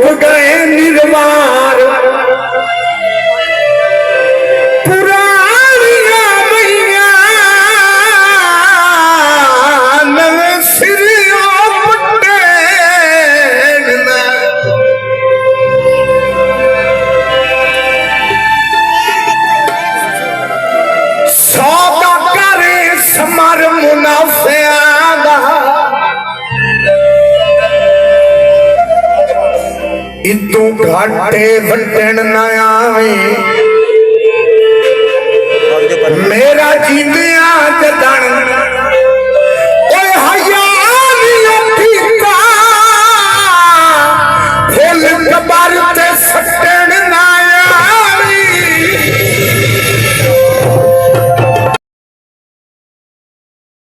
उठ गए निर्वार पुरानिया मैया नवे सिरिया पट्टे सौदा करे समर मुनाफिया इतू घाटे वटन न आवे